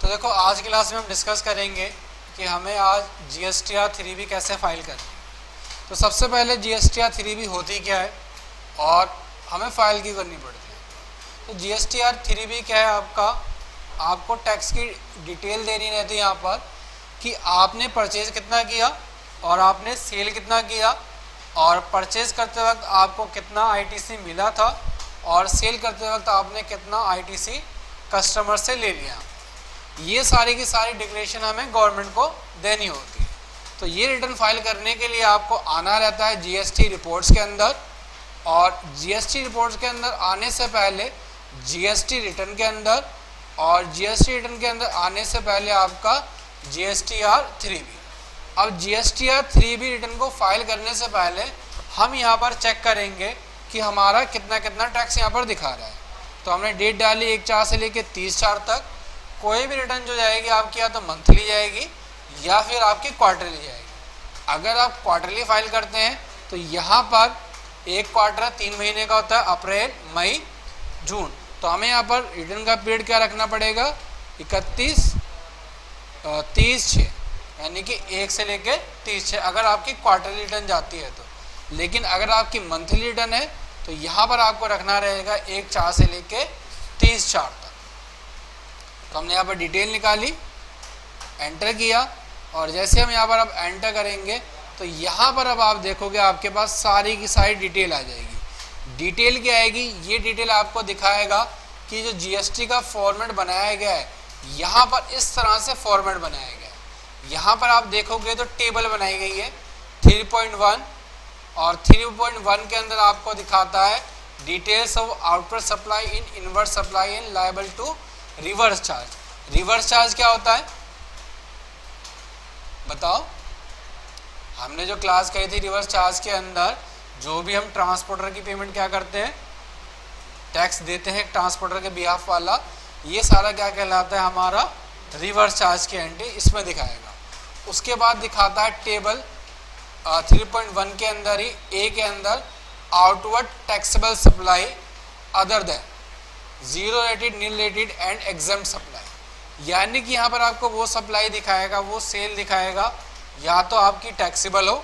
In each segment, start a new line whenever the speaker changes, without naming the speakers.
तो देखो आज की क्लास में हम डिस्कस करेंगे कि हमें आज GSTR 3B कैसे फाइल करनी है। तो सबसे पहले GSTR 3B होती क्या है और हमें फाइल क्यों करनी पड़ती है। तो GSTR 3B क्या है, आपको टैक्स की डिटेल देनी रहती है यहाँ पर कि आपने परचेज कितना किया और आपने सेल कितना किया और परचेज करते वक्त आपको कितना ITC मिला था और सेल करते वक्त आपने कितना ITC कस्टमर से ले लिया। ये सारी की सारी डिक्लेरेशन हमें गवर्नमेंट को देनी होती है। तो ये रिटर्न फाइल करने के लिए आपको आना रहता है GST रिपोर्ट्स के अंदर, और GST रिपोर्ट्स के अंदर आने से पहले GST रिटर्न के अंदर, और GST रिटर्न के अंदर आने से पहले आपका GSTR 3B। अब GSTR 3B रिटर्न को फाइल करने से पहले हम यहाँ पर चेक करेंगे कि हमारा कितना कितना टैक्स यहाँ पर दिखा रहा है। तो हमने डेट डाली 1/4 से लेकर 30/4 तक। कोई भी रिटर्न जो जाएगी आपकी या तो मंथली जाएगी या फिर आपकी क्वार्टरली जाएगी। अगर आप क्वार्टरली फाइल करते हैं तो यहाँ पर एक क्वार्टर 3 महीने का होता है, अप्रैल मई जून। तो हमें यहाँ पर रिटर्न का पीरियड क्या रखना पड़ेगा, 31/30/6, यानी कि 1 से लेकर 30/6 अगर आपकी क्वार्टरली रिटर्न जाती है तो। लेकिन अगर आपकी मंथली रिटर्न है तो यहाँ पर आपको रखना रहेगा 1/4 से लेकर 30/4 तक। तो हमने यहाँ पर डिटेल निकाली, एंटर किया, और जैसे हम यहाँ पर अब एंटर करेंगे तो यहाँ पर अब आप देखोगे आपके पास सारी की सारी डिटेल आ जाएगी। डिटेल क्या आएगी, ये डिटेल आपको दिखाएगा कि जो GST का फॉर्मेट बनाया गया है, यहाँ पर इस तरह से फॉर्मेट बनाया गया है। यहाँ पर आप देखोगे तो टेबल बनाई गई है 3.1, और 3.1 के अंदर आपको दिखाता है details of outward supply in inward supply and liable to reverse charge. Reverse charge क्या होता है बताओ। हमने जो क्लास कही थी रिवर्स चार्ज के अंदर जो भी हम ट्रांसपोर्टर की पेमेंट क्या करते हैं, टैक्स देते हैं ट्रांसपोर्टर के बिहाफ वाला, ये सारा क्या कहलाता है हमारा रिवर्स चार्ज की एंट्री इसमें दिखाएगा। उसके बाद दिखाता है टेबल 3.1 के अंदर ही ए के अंदर outward taxable supply other than zero rated, nil rated and exempt supply. यानी कि यहाँ पर आपको वो सप्लाई दिखाएगा, वो सेल दिखाएगा, या तो आपकी टैक्सेबल हो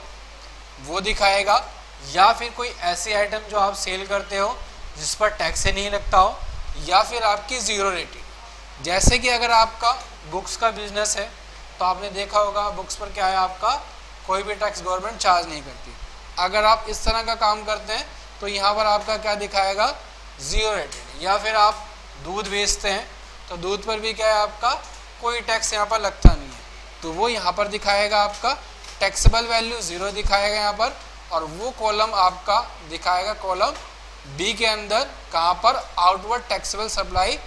वो दिखाएगा, या फिर कोई ऐसी आइटम जो आप सेल करते हो जिस पर टैक्स ही नहीं लगता हो, या फिर आपकी ज़ीरो रेटेड। जैसे कि अगर आपका बुक्स का बिजनेस है तो आपने देखा होगा बुक्स पर क्या है, आपका कोई भी टैक्स गवर्नमेंट चार्ज नहीं करती। अगर आप इस तरह का काम करते हैं तो यहाँ पर आपका क्या दिखाएगा, ज़ीरो रेटेड। या फिर आप दूध बेचते हैं तो दूध पर भी क्या है, आपका कोई टैक्स यहाँ पर लगता नहीं है, तो वो यहाँ पर दिखाएगा आपका टैक्सेबल वैल्यू ज़ीरो दिखाएगा यहाँ पर, और वो कॉलम आपका दिखाएगा कॉलम बी के अंदर कहाँ पर outward taxable supply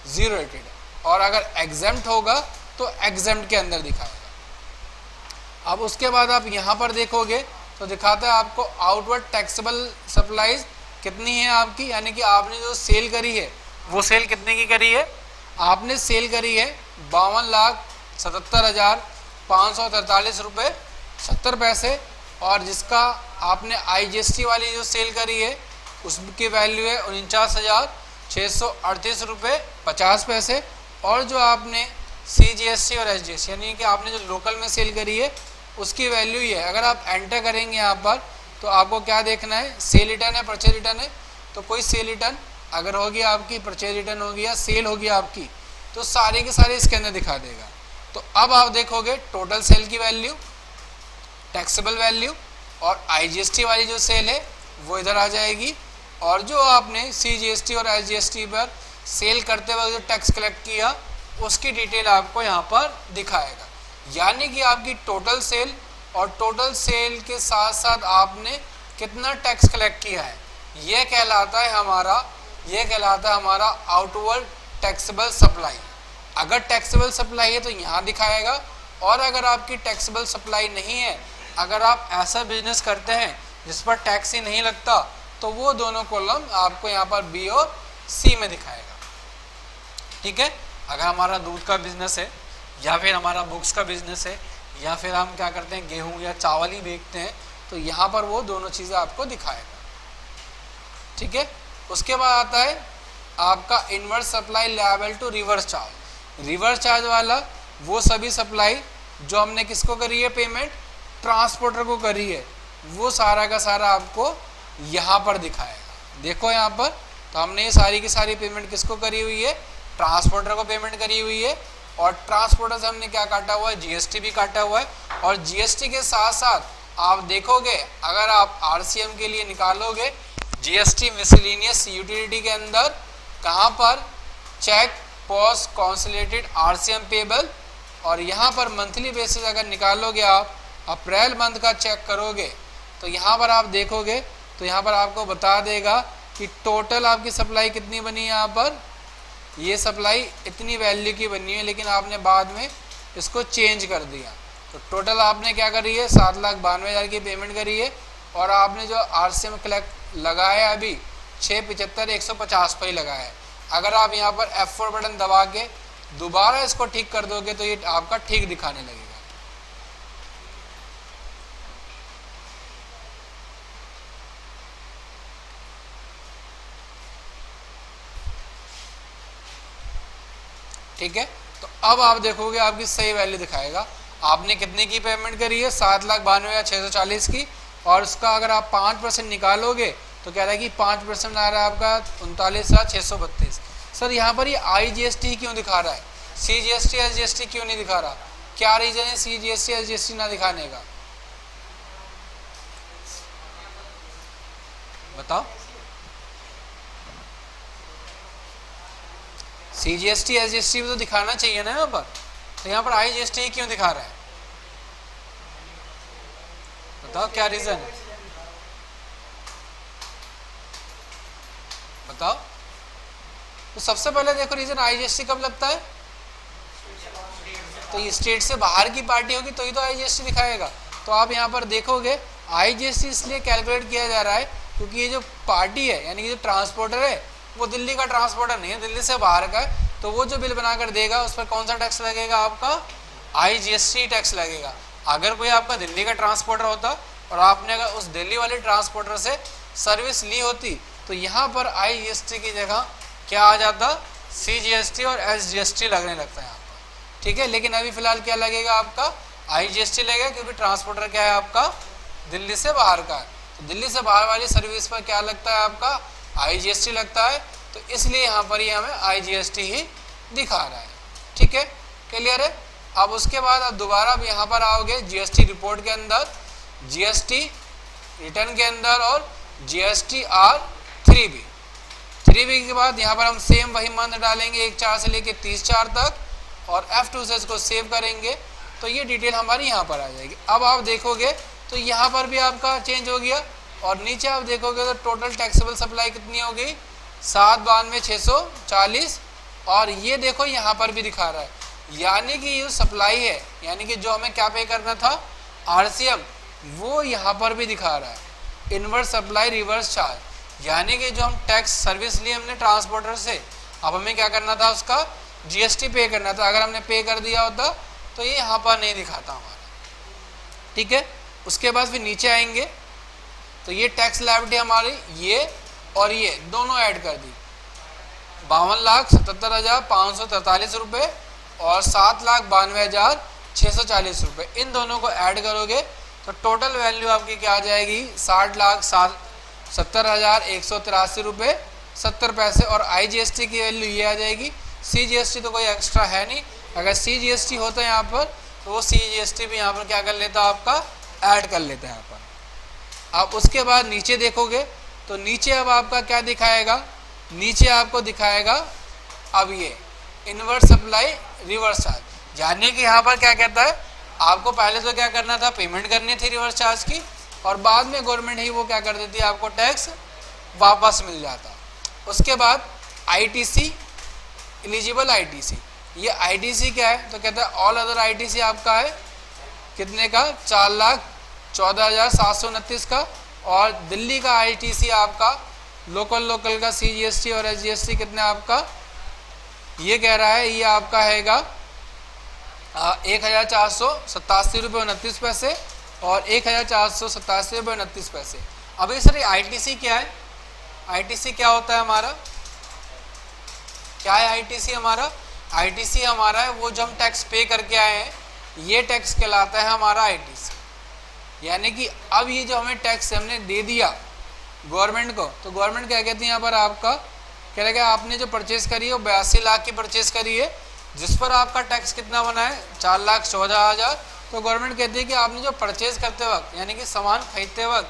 zero rated, और अगर एग्जेम्प्ट होगा तो एग्जेम्प्ट के अंदर दिखाएगा। अब उसके बाद आप यहाँ पर देखोगे तो दिखाता है आपको आउटवर्ड टैक्सेबल सप्लाईज कितनी है आपकी, यानी कि आपने जो सेल करी है वो सेल कितने की करी है, आपने सेल करी है 52,77,543 रुपये 70 पैसे, और जिसका आपने IGST वाली जो सेल करी है उसकी वैल्यू है 49,638 रुपये 50 पैसे, और जो आपने CGST और SGST यानी कि आपने जो लोकल में सेल करी है उसकी वैल्यू ही है। अगर आप एंटर करेंगे यहाँ पर तो आपको क्या देखना है, सेल रिटर्न है, परचेज रिटर्न है, तो कोई सेल रिटर्न अगर होगी आपकी, परचेज रिटर्न होगी या सेल होगी आपकी, तो सारी के सारे इसके अंदर दिखा देगा। तो अब आप देखोगे टोटल सेल की वैल्यू, टैक्सेबल वैल्यू, और IGST वाली जो सेल है वो इधर आ जाएगी, और जो आपने CGST और SGST पर सेल करते वक्त जो टैक्स कलेक्ट किया उसकी डिटेल आपको यहाँ पर दिखाएगा। यानी कि आपकी टोटल सेल और टोटल सेल के साथ साथ आपने कितना टैक्स कलेक्ट किया है, ये कहलाता है हमारा आउटवर्ड टैक्सेबल सप्लाई। अगर टैक्सेबल सप्लाई है तो यहाँ दिखाएगा, और अगर आपकी टैक्सेबल सप्लाई नहीं है, अगर आप ऐसा बिजनेस करते हैं जिस पर टैक्स ही नहीं लगता, तो वो दोनों कॉलम आपको यहाँ पर B और C में दिखाएगा। ठीक है, अगर हमारा दूध का बिजनेस है या फिर हमारा बुक्स का बिजनेस है या फिर हम क्या करते हैं गेहूं या चावल ही बेचते हैं, तो यहाँ पर वो दोनों चीज़ें आपको दिखाएगा। ठीक है, उसके बाद आता है आपका inverse supply liable to reverse charge. Reverse charge वाला वो सभी सप्लाई जो हमने किसको करी है पेमेंट, ट्रांसपोर्टर को करी है, वो सारा का सारा आपको यहाँ पर दिखाएगा। देखो यहाँ पर, तो हमने ये सारी की सारी पेमेंट किसको करी हुई है, ट्रांसपोर्टर को पेमेंट करी हुई है। और ट्रांसपोर्टर से हमने क्या काटा हुआ है, जीएसटी भी काटा हुआ है। और जीएसटी के साथ साथ आप देखोगे, अगर आप आरसीएम के लिए निकालोगे जीएसटी मिसलेनियस यूटिलिटी के अंदर कहाँ पर, check post consolidated RCM payable, और यहाँ पर मंथली बेसिस अगर निकालोगे आप, अप्रैल मंथ का चेक करोगे तो यहाँ पर आप देखोगे तो यहाँ पर आपको बता देगा कि टोटल आपकी सप्लाई कितनी बनी है। यहाँ पर ये सप्लाई इतनी वैल्यू की बनी है, लेकिन आपने बाद में इसको चेंज कर दिया। तो टोटल आपने क्या करी है, 7,92,000 की पेमेंट करी है। और आपने जो आरसीएम कलेक्ट लगाया है अभी 675,150 पर ही लगाया है। अगर आप यहाँ पर F4 बटन दबा के दोबारा इसको ठीक कर दोगे तो ये आपका ठीक दिखाने लगेगा। ठीक है, तो अब आप देखोगे आपकी सही वैल्यू दिखाएगा। आपने कितने की पेमेंट करी है, 7,92,640 की, और उसका अगर आप 5% निकालोगे तो कह रहा है कि 5% आ रहा है आपका 39,632। सर यहाँ पर ये IGST क्यों दिखा रहा है, CGST SGST क्यों नहीं दिखा रहा, क्या रीजन है CGST SGST ना दिखाने का, बताओ। CGST SGST भी तो दिखाना चाहिए ना यहाँ पर, तो यहाँ पर IGST क्यों दिखा रहा है, बताओ क्या रीजन है, बताओ। तो सबसे पहले देखो रीजन IGST कब लगता है, तो ये स्टेट से बाहर की पार्टी होगी तो ही तो IGST दिखाएगा। तो आप यहाँ पर देखोगे IGST इसलिए कैलकुलेट किया जा रहा है क्योंकि ये जो पार्टी है यानी कि जो ट्रांसपोर्टर है वो दिल्ली का ट्रांसपोर्टर नहीं है, दिल्ली से बाहर का है। तो वो जो बिल बनाकर देगा उस पर कौन सा टैक्स लगेगा, आपका IGST टैक्स लगेगा। अगर कोई आपका दिल्ली का ट्रांसपोर्टर होता और आपने अगर उस दिल्ली वाले ट्रांसपोर्टर से सर्विस ली होती तो यहाँ पर IGST की जगह क्या आ जाता, CGST और SGST लगने लगता है यहाँ पर। ठीक है, लेकिन अभी फिलहाल क्या लगेगा, आपका IGST लगेगा क्योंकि ट्रांसपोर्टर क्या है आपका दिल्ली से बाहर का है। तो दिल्ली से बाहर वाली सर्विस पर क्या लगता है, आपका IGST लगता है। तो इसलिए यहाँ पर ये हमें IGST ही दिखा रहा है। ठीक है, क्लियर है। अब उसके बाद आप दोबारा अब यहाँ पर आओगे GST रिपोर्ट के अंदर, GST रिटर्न के अंदर और GSTR 3B। 3B के बाद यहाँ पर हम सेम वही मंथ डालेंगे 1/4 से लेके 30/4 तक, और F2 से इसको सेव करेंगे तो ये डिटेल हमारी यहाँ पर आ जाएगी। अब आप देखोगे तो यहाँ पर भी आपका चेंज हो गया, और नीचे आप देखोगे तो टोटल टैक्सेबल सप्लाई कितनी हो गई, 7,92,640। और ये देखो यहाँ पर भी दिखा रहा है, यानी कि ये सप्लाई है, यानी कि जो हमें क्या पे करना था RCM, वो यहाँ पर भी दिखा रहा है, इनवर्स सप्लाई रिवर्स चार्ज। यानी कि जो हम टैक्स सर्विस लिए हमने ट्रांसपोर्टर से, अब हमें क्या करना था, उसका GST पे करना था। अगर हमने पे कर दिया होता तो ये यहाँ पर नहीं दिखाता हमारा। ठीक है, उसके बाद फिर नीचे आएंगे तो ये टैक्स लायबिलिटी हमारी ये और ये दोनों ऐड कर दी, 52,77,543 रुपये और 7,92,640 रुपये। इन दोनों को ऐड करोगे तो टोटल वैल्यू आपकी क्या आ जाएगी, 60,70,183 रुपये 70 पैसे। और IGST की वैल्यू ये आ जाएगी। CGST तो कोई एक्स्ट्रा है नहीं, अगर CGST होता है यहाँ पर तो वो CGST भी यहाँ पर क्या कर लेता, आपका ऐड कर लेता है यहाँ पर। अब उसके बाद नीचे देखोगे तो नीचे अब आपका क्या दिखाएगा, नीचे आपको दिखाएगा अब ये इनवर्स सप्लाई रिवर्स चार्ज। यानी कि यहाँ पर क्या कहता है, आपको पहले तो क्या करना था, पेमेंट करनी थी रिवर्स चार्ज की, और बाद में गवर्नमेंट ही वो क्या कर देती है, आपको टैक्स वापस मिल जाता। उसके बाद ITC एलिजिबल ITC, ये ITC क्या है, तो कहता है ऑल अदर ITC आपका है कितने का, 4,14,729 का। और दिल्ली का ITC आपका लोकल का CGST और SGST कितना आपका, ये कह रहा है, ये आपका हैगा 1,487 रुपये 29 पैसे और 1,487 रुपये 29 पैसे। अभी सर ITC क्या है, ITC क्या होता है हमारा, क्या है ITC हमारा, आईटीसी हमारा है वो जो हम टैक्स पे करके आए हैं, ये टैक्स कहलाता है हमारा आईटीसी। यानी कि अब ये जो हमें टैक्स हमने दे दिया गवर्नमेंट को, तो गवर्नमेंट क्या कहती है यहाँ पर आपका कह रहा है आपने जो परचेज करी है वो 82 लाख की परचेज करी है, जिस पर आपका टैक्स कितना बना है 4,14,000। तो गवर्नमेंट कहती है कि आपने जो परचेज करते वक्त यानी कि सामान खरीदते वक्त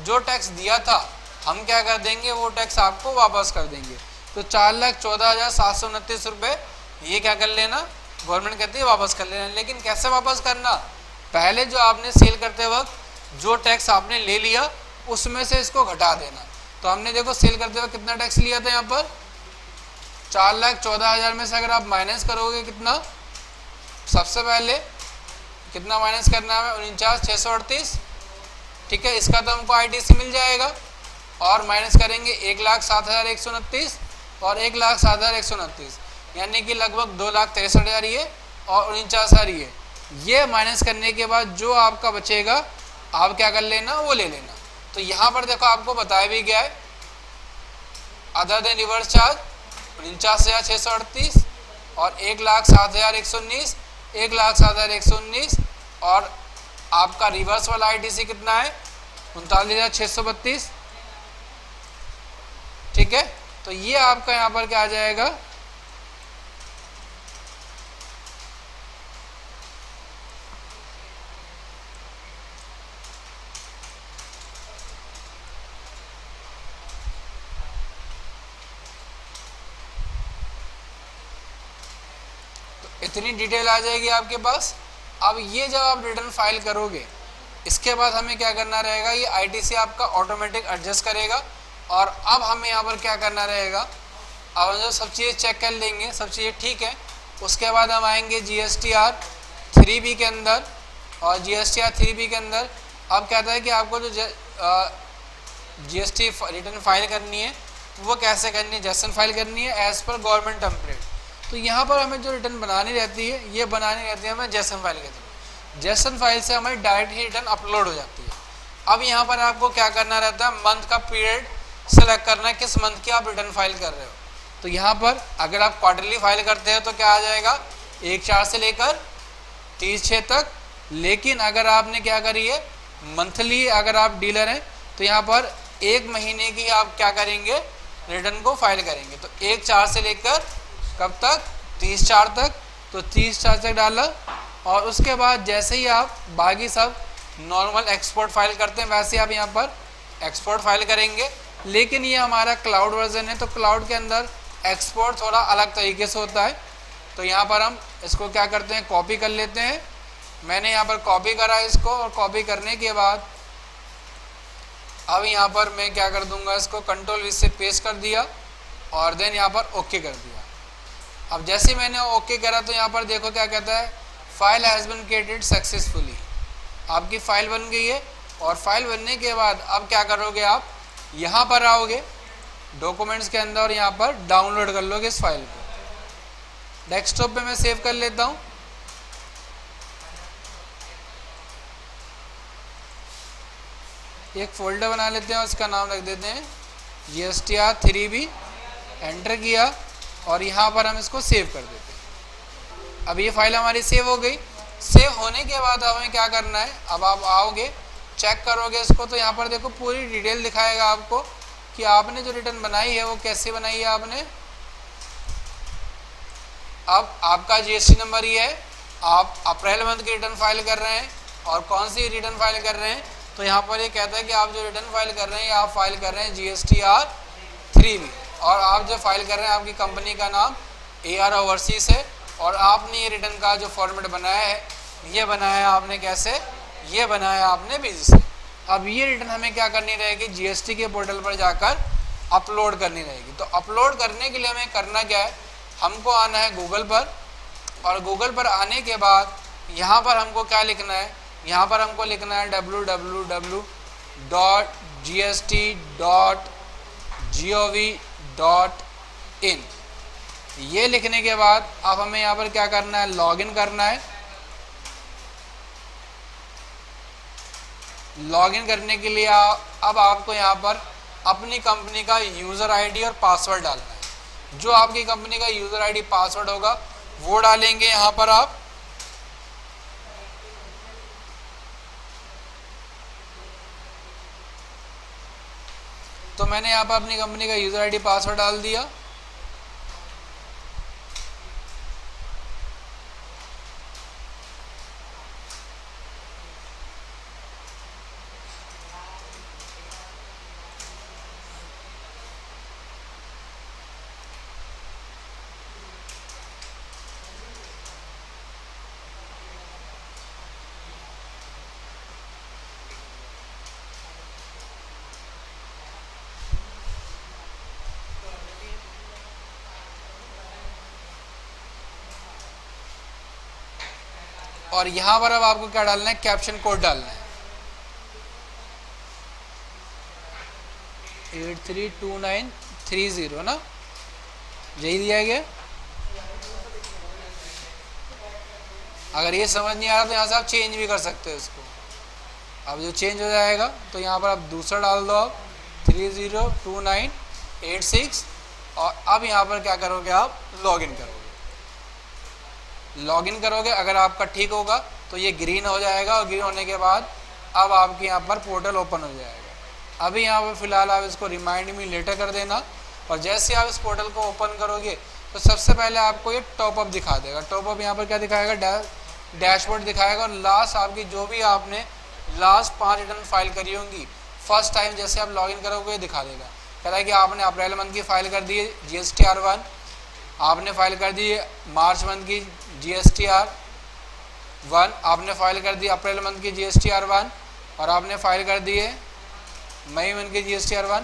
जो टैक्स दिया था हम क्या कर देंगे, वो टैक्स आपको वापस कर देंगे। तो 4,14,729 रुपये ये क्या कर लेना, गवर्नमेंट कहती है वापस कर लेना। लेकिन कैसे वापस करना, पहले जो आपने सेल करते वक्त जो टैक्स आपने ले लिया उसमें से इसको घटा देना। तो हमने देखो सेल करते वक्त कितना टैक्स लिया था यहाँ पर 4,14,000 में से अगर आप माइनस करोगे कितना, सबसे पहले कितना माइनस करना है 49,638, ठीक है, इसका तो हमको आईटीसी मिल जाएगा। और माइनस करेंगे 1,07,129 और 1,07,129 यानी कि लगभग 2,63,000 ये और 49,000 ये माइनस करने के बाद जो आपका बचेगा आप क्या कर लेना, वो ले लेना। तो यहाँ पर देखो आपको बताया भी गया है अदर देन रिवर्स चार्ज 49,638 और 1,07,119, 1,07,119 और आपका रिवर्स वाला आईटीसी कितना है 39,632, ठीक है। तो ये आपका यहाँ पर क्या आ जाएगा, इतनी डिटेल आ जाएगी आपके पास। अब ये जब आप रिटर्न फाइल करोगे इसके बाद हमें क्या करना रहेगा, ये आईटीसी आपका ऑटोमेटिक एडजस्ट करेगा। और अब हमें यहाँ पर क्या करना रहेगा, अब जो सब चीज़ें चेक कर लेंगे, सब चीज़ें ठीक है, उसके बाद हम आएंगे GSTR 3B के अंदर। और GSTR 3B के अंदर अब कहता है कि आपको जो GST रिटर्न फाइल करनी है वो कैसे करनी है, जैसन फाइल करनी है एज़ पर गवर्नमेंट टेम्पलेट। तो यहाँ पर हमें जो रिटर्न बनानी रहती है ये बनानी रहती है हमें जेसन फाइल के थ्रू। जेसन फाइल से हमारी डायरेक्ट ही रिटर्न अपलोड हो जाती है। अब यहाँ पर आपको क्या करना रहता है, मंथ का पीरियड सेलेक्ट करना है, किस मंथ की आप रिटर्न फाइल कर रहे हो। तो यहाँ पर अगर आप क्वार्टरली फाइल करते हैं तो क्या आ जाएगा 1/4 से लेकर 30/6 तक। लेकिन अगर आपने क्या करी है मंथली, अगर आप डीलर हैं तो यहाँ पर 1 महीने की आप क्या करेंगे रिटर्न को फाइल करेंगे। तो 1/4 से लेकर कब तक 30/4 तक, तो 30/4 तक डाला। और उसके बाद जैसे ही आप बाकी सब नॉर्मल एक्सपोर्ट फाइल करते हैं वैसे आप यहाँ पर एक्सपोर्ट फाइल करेंगे। लेकिन ये हमारा क्लाउड वर्जन है तो क्लाउड के अंदर एक्सपोर्ट थोड़ा अलग तरीके से होता है। तो यहाँ पर हम इसको क्या करते हैं, कॉपी कर लेते हैं। मैंने यहाँ पर कॉपी करा इसको, और कॉपी करने के बाद अब यहाँ पर मैं क्या कर दूंगा, इसको Ctrl+V से पेस्ट कर दिया और देन यहाँ पर ओके कर दिया। अब जैसे मैंने ओके करा तो यहाँ पर देखो क्या कहता है, file has been created successfully. आपकी फ़ाइल बन गई है। और फाइल बनने के बाद अब क्या करोगे, आप यहाँ पर आओगे डॉक्यूमेंट्स के अंदर और यहाँ पर डाउनलोड कर लोगे इस फाइल को। डेस्कटॉप पे मैं सेव कर लेता हूँ। एक फोल्डर बना लेते हैं, उसका नाम रख देते हैं GSTR 3B। एंटर किया और यहाँ पर हम इसको सेव कर देते हैं। अब ये फाइल हमारी सेव हो गई। सेव होने के बाद हमें क्या करना है, अब आप आओगे चेक करोगे इसको तो यहाँ पर देखो पूरी डिटेल दिखाएगा आपको कि आपने जो रिटर्न बनाई है वो कैसे बनाई है आपने। अब आपका GST नंबर ये है, आप अप्रैल मंथ की रिटर्न फाइल कर रहे हैं और कौन सी रिटर्न फाइल कर रहे हैं, तो यहाँ पर ये कहता है कि आप जो रिटर्न फाइल कर रहे हैं आप फाइल कर रहे हैं GSTR 3B। और आप जो फाइल कर रहे हैं आपकी कंपनी का नाम AR ओवरसीज है। और आपने ये रिटर्न का जो फॉर्मेट बनाया है ये बनाया है आपने कैसे, ये बनाया आपने BG से। अब ये रिटर्न हमें क्या करनी रहेगी, GST के पोर्टल पर जाकर अपलोड करनी रहेगी। तो अपलोड करने के लिए हमें करना क्या है, हमको आना है गूगल पर। और गूगल पर आने के बाद यहाँ पर हमको क्या लिखना है, यहाँ पर हमको लिखना है www.gst.gov.in। ये लिखने के बाद अब हमें यहाँ पर क्या करना है, लॉगिन करना है। लॉगिन करने के लिए अब आपको यहाँ पर अपनी कंपनी का यूज़र आईडी और पासवर्ड डालना है। जो आपकी कंपनी का यूज़र आईडी पासवर्ड होगा वो डालेंगे यहाँ पर आप। तो मैंने यहाँ पर अपनी कंपनी का यूजर आईडी पासवर्ड डाल दिया। और यहां पर अब आपको क्या डालना है, कैप्शन कोड डालना है 832930 ना, यही दिया गया। अगर ये समझ नहीं आ रहा तो यहाँ से आप चेंज भी कर सकते हो इसको। अब जो चेंज हो जाएगा तो यहाँ पर आप दूसरा डाल दो आप 302986 और अब यहाँ पर क्या करोगे, आप लॉगिन करोगे। लॉगिन करोगे, अगर आपका ठीक होगा तो ये ग्रीन हो जाएगा और ग्रीन होने के बाद अब आपके यहाँ पर पोर्टल ओपन हो जाएगा। अभी यहाँ पर फिलहाल आप इसको रिमाइंड मी लेटर कर देना और जैसे आप इस पोर्टल को ओपन करोगे तो सबसे पहले आपको ये टॉपअप दिखा देगा। टॉपअप यहाँ पर क्या दिखाएगा, डैशबोर्ड दिखाएगा और लास्ट आपकी जो भी आपने लास्ट 5 रिटर्न फाइल करी होंगी फर्स्ट टाइम जैसे आप लॉगिन करोगे दिखा देगा। कह रहा है कि आपने अप्रैल मंथ की फ़ाइल कर दी है GSTR1, आपने फाइल कर दी है मार्च मंथ की GSTR1, आपने फाइल कर दी अप्रैल मंथ की GSTR1 और आपने फाइल कर दी है मई मंथ की GSTR1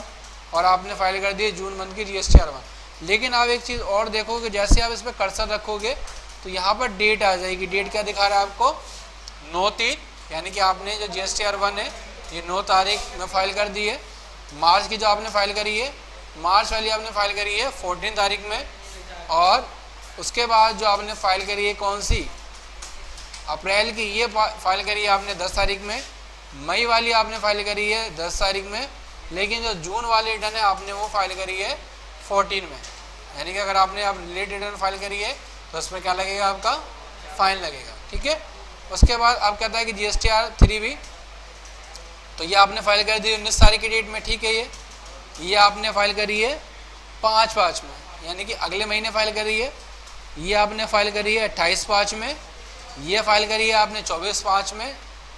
और आपने फाइल कर दी है जून मंथ की GSTR1। लेकिन आप एक चीज़ और देखोगे, जैसे आप इस पर कर्सर रखोगे तो यहाँ पर डेट आ जाएगी। डेट क्या दिखा रहा है आपको, 9/3, यानी कि आपने जो GSTR1 है ये 9 तारीख में फाइल कर दी है। मार्च की जो आपने फाइल करी है, मार्च वाली आपने फाइल करी है 14 तारीख में और उसके बाद जो आपने फाइल करी है कौन सी, अप्रैल की, ये फाइल करी है आपने 10 तारीख में। मई वाली आपने फाइल करी है 10 तारीख में, लेकिन जो जून वाली रिटर्न है आपने वो फाइल करी है 14 में। यानी कि अगर आपने आप लेट रिटर्न फाइल करी है तो उसमें क्या लगेगा, आपका फाइन लगेगा। ठीक है, उसके बाद आप कहता है कि GSTR3B, तो ये आपने फाइल कर दी 19 तारीख की डेट में। ठीक है, ये आपने फाइल करी है 5/5 में, यानी कि अगले महीने फाइल करी है। ये आपने फाइल करी है 28/5 में, ये फाइल करी है आपने 24/5 में,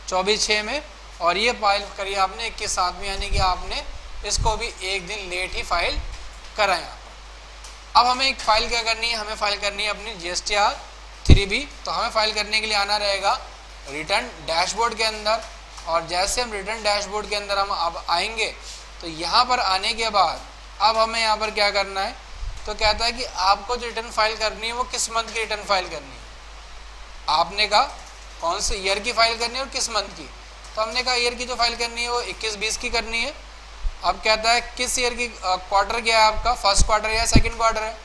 24/6 में और ये फाइल करी है आपने 21/7 में, यानी कि आपने इसको भी एक दिन लेट ही फाइल करा है। अब हमें एक फ़ाइल क्या करनी है, हमें फ़ाइल करनी है अपनी GSTR3B। तो हमें फ़ाइल करने के लिए आना रहेगा रिटर्न डैशबोर्ड के अंदर और जैसे हम रिटर्न डैशबोर्ड के अंदर हम अब आएंगे तो यहाँ पर आने के बाद अब हमें यहाँ पर क्या करना है, तो कहता है कि आपको जो रिटर्न फाइल करनी है वो किस मंथ की रिटर्न फाइल करनी है। आपने कहा कौन से ईयर की फाइल करनी है और किस मंथ की, तो हमने कहा ईयर की जो फाइल करनी है वो 21-20 की करनी है। अब कहता है किस ईयर की, क्वार्टर क्या है आपका, फर्स्ट क्वार्टर या सेकंड क्वार्टर है,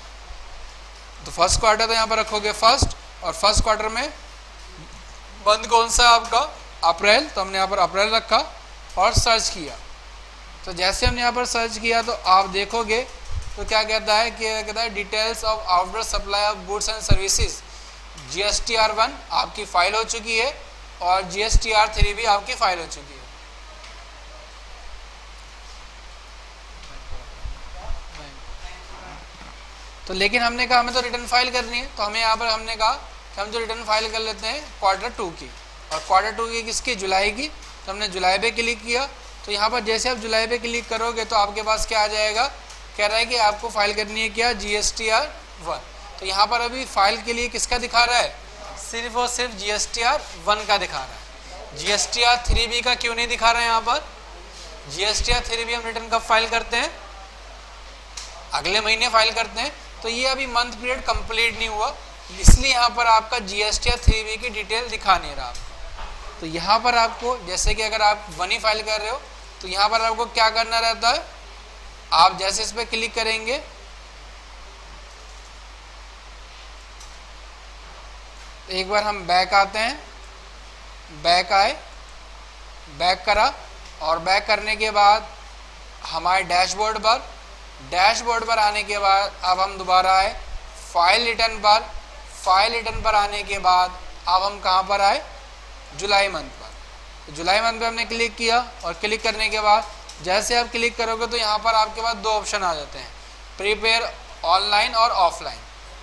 तो फर्स्ट क्वार्टर तो यहाँ पर रखोगे फर्स्ट, और फर्स्ट क्वार्टर में मंथ कौन सा है आपका, अप्रैल, तो हमने यहाँ पर अप्रैल रखा और सर्च किया। तो जैसे हमने यहाँ पर सर्च किया तो आप देखोगे तो क्या कहता है कि कहता है details of outdoor supply of goods and services GSTR1 आपकी फ़ाइल हो चुकी है और GSTR3 आपकी फ़ाइल हो चुकी है। तो लेकिन हमने कहा हमें तो रिटर्न फाइल करनी है, तो हमें यहाँ पर हमने कहा कि हम जो रिटर्न फाइल कर लेते हैं Q2 की, और Q2 की किसकी, जुलाई की। तो हमने जुलाई पे क्लिक किया। तो यहाँ पर जैसे आप जुलाई पे क्लिक करोगे तो आपके पास क्या आ जाएगा, कह रहा है कि आपको फाइल करनी है क्या, GSTR1। तो यहाँ पर अभी फाइल के लिए किसका दिखा रहा है, सिर्फ और सिर्फ GSTR1 का दिखा रहा है। GSTR3B का क्यों नहीं दिखा रहा है यहाँ पर। GSTR3B हम रिटर्न कब फाइल करते हैं, अगले महीने फाइल करते हैं। तो ये अभी मंथ पीरियड कंप्लीट नहीं हुआ, इसलिए यहाँ पर आपका GSTR3B की डिटेल दिखा नहीं रहा आपको। तो यहाँ पर आपको जैसे कि अगर आप 1 ही फाइल कर रहे हो तो यहाँ पर आपको क्या करना रहता है, आप जैसे इस पर क्लिक करेंगे एक बार हम बैक आते हैं, बैक आए, बैक करा और बैक करने के बाद हमारे डैशबोर्ड पर आने के बाद अब हम दोबारा आए फाइल रिटर्न पर। फाइल रिटर्न पर आने के बाद अब हम कहाँ पर आए, जुलाई मंथ पर। तो जुलाई मंथ पे हमने क्लिक किया और क्लिक करने के बाद जैसे आप क्लिक करोगे तो यहाँ पर आपके पास दो ऑप्शन आ जाते हैं, प्रीपेयर ऑनलाइन और ऑफलाइन।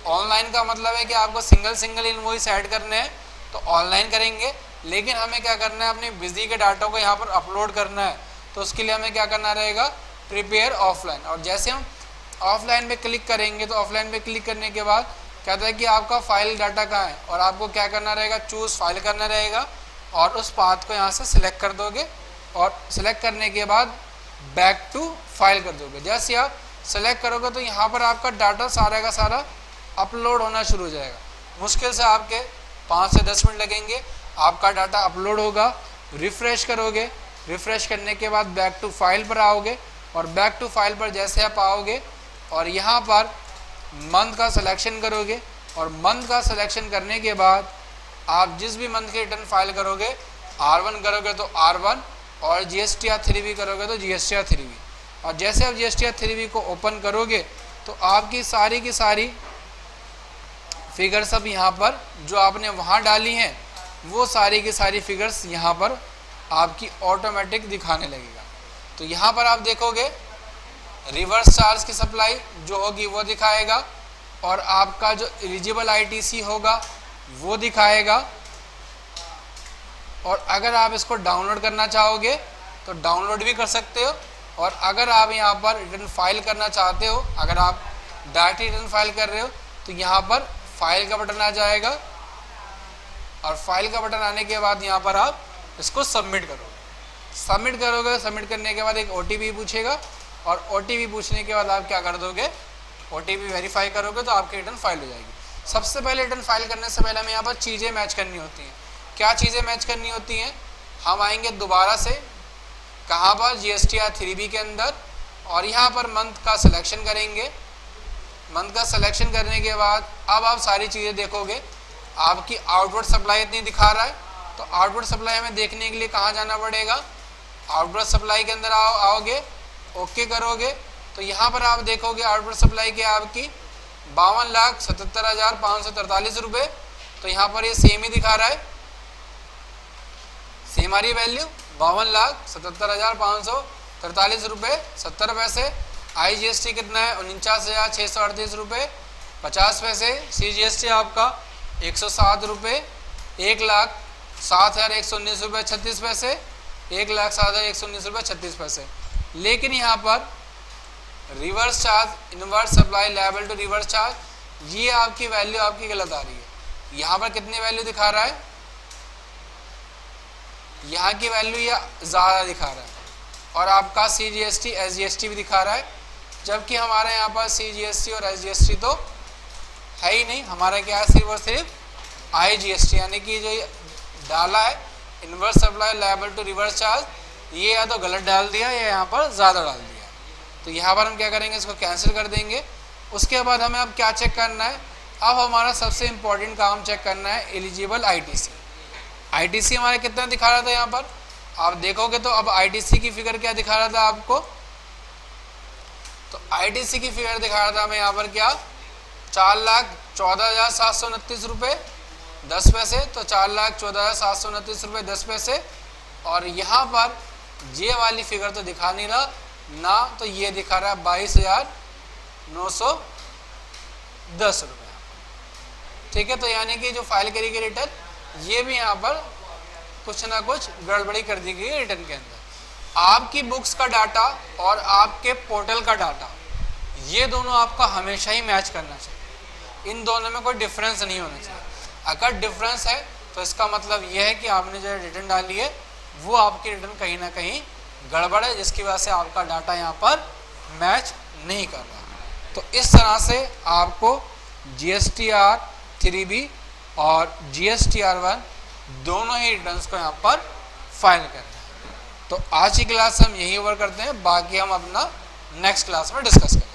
ऑनलाइन का मतलब है कि आपको सिंगल इनवॉइस ऐड करने हैं तो ऑनलाइन करेंगे, लेकिन हमें क्या करना है, अपने बिजली के डाटा को यहाँ पर अपलोड करना है, तो उसके लिए हमें क्या करना रहेगा, प्रीपेयर ऑफलाइन। और जैसे हम ऑफलाइन पे क्लिक करेंगे तो ऑफलाइन पे क्लिक करने के बाद कहता है कि आपका फाइल डाटा कहाँ है, और आपको क्या करना रहेगा, चूज़ फाइल करना रहेगा और उस पाथ को यहाँ से सिलेक्ट कर दोगे और सिलेक्ट करने के बाद बैक टू फाइल कर दोगे। जैसे आप सेलेक्ट करोगे तो यहाँ पर आपका डाटा सारा का सारा अपलोड होना शुरू हो जाएगा। मुश्किल से आपके 5 से 10 मिनट लगेंगे, आपका डाटा अपलोड होगा। रिफ़्रेश करोगे, रिफ़्रेश करने के बाद बैक टू फाइल पर आओगे और बैक टू फाइल पर जैसे आप आओगे और यहाँ पर मंथ का सिलेक्शन करोगे और मंथ का सिलेक्शन करने के बाद आप जिस भी मंथ की रिटर्न फाइल करोगे, R1 करोगे तो R1 और GSTR 3B करोगे तो GSTR 3B। और जैसे आप GSTR 3B को ओपन करोगे तो आपकी सारी की सारी फिगर्स अब यहाँ पर जो आपने वहाँ डाली हैं वो सारी की सारी फिगर्स यहाँ पर आपकी ऑटोमेटिक दिखाने लगेगा। तो यहाँ पर आप देखोगे रिवर्स चार्ज की सप्लाई जो होगी वो दिखाएगा और आपका जो एलिजिबल ITC होगा वो दिखाएगा। और अगर आप इसको डाउनलोड करना चाहोगे तो डाउनलोड भी कर सकते हो, और अगर आप यहाँ पर रिटर्न फाइल करना चाहते हो, अगर आप डायरेक्ट रिटर्न फाइल कर रहे हो तो यहाँ पर फाइल का बटन आ जाएगा और फाइल का बटन आने के बाद यहाँ पर आप इसको सबमिट करोगे। सबमिट करने के बाद एक OTP पूछेगा और OTP पूछने के बाद आप क्या कर दोगे, OTP वेरीफाई करोगे तो आपकी रिटर्न फाइल हो जाएगी। सबसे पहले रिटर्न फाइल करने से पहले हमें यहाँ पर चीज़ें मैच करनी होती हैं। क्या चीज़ें मैच करनी होती हैं, हम आएंगे दोबारा से कहाँ पर, GSTR 3B के अंदर, और यहाँ पर मंथ का सिलेक्शन करेंगे। मंथ का सिलेक्शन करने के बाद अब आप सारी चीज़ें देखोगे। आपकी आउटवर्ड सप्लाई इतनी दिखा रहा है, तो आउटवर्ड सप्लाई हमें देखने के लिए कहाँ जाना पड़ेगा, आउटवर्ड सप्लाई के अंदर आओगे, ओके करोगे तो यहाँ पर आप देखोगे आउटवर्ड सप्लाई की आपकी 52,77,543 रुपये। तो यहाँ पर ये सेम ही दिखा रहा है, सेम आ रही वैल्यू 52,77,543 रुपये 70 पैसे। IGST कितना है, 49,638 रुपये 50 पैसे। CGST आपका 107 रुपये, 1,07,119 रुपये 36 पैसे, 1,07,119 रुपये 36 पैसे। लेकिन यहाँ पर reverse charge, inverse supply, liable to reverse charge, ये आपकी वैल्यू आपकी गलत आ रही है। यहाँ पर कितनी वैल्यू दिखा रहा है, यहाँ की वैल्यू ये ज़्यादा दिखा रहा है और आपका CGST SGST भी दिखा रहा है, जबकि हमारे यहाँ पर CGST और SGST तो है ही नहीं। हमारा क्या है, सिर्फ और सिर्फ IGST, यानी कि जो डाला है inverse supply liable to reverse charge, ये या तो गलत डाल दिया या यहाँ पर ज़्यादा डाल दिया। तो यहाँ पर हम क्या करेंगे, इसको कैंसिल कर देंगे। उसके बाद हमें अब क्या चेक करना है, अब हमारा सबसे इम्पोर्टेंट काम चेक करना है एलिजिबल ITC हमारा कितना दिखा रहा था। यहाँ पर आप देखोगे तो अब ITC की फिगर क्या दिखा रहा था आपको, तो ITC की फिगर दिखा रहा था हमें यहाँ पर क्या, 4,14,729 रुपये 10 पैसे। तो 4,14,729 रुपये 10 पैसे। और यहाँ पर ये वाली फिगर तो दिखा नहीं रहा ना, तो ये दिखा रहा है 22,910 रुपये। ठीक है, तो यानी कि जो फाइल करी गई रिटर्न, ये भी यहाँ पर कुछ ना कुछ गड़बड़ी कर दी गई है रिटर्न के अंदर। आपकी बुक्स का डाटा और आपके पोर्टल का डाटा, ये दोनों आपका हमेशा ही मैच करना चाहिए। इन दोनों में कोई डिफरेंस नहीं होना चाहिए। अगर डिफरेंस है तो इसका मतलब यह है कि आपने जो रिटर्न डाली है वो आपकी रिटर्न कहीं ना कहीं गड़बड़ है, जिसकी वजह से आपका डाटा यहाँ पर मैच नहीं कर रहा। तो इस तरह से आपको GSTR 3B और GSTR 1 दोनों ही रिटर्न्स को यहाँ पर फाइल करना है। तो आज की क्लास हम यही ओवर करते हैं, बाकी हम अपना नेक्स्ट क्लास में डिस्कस करेंगे।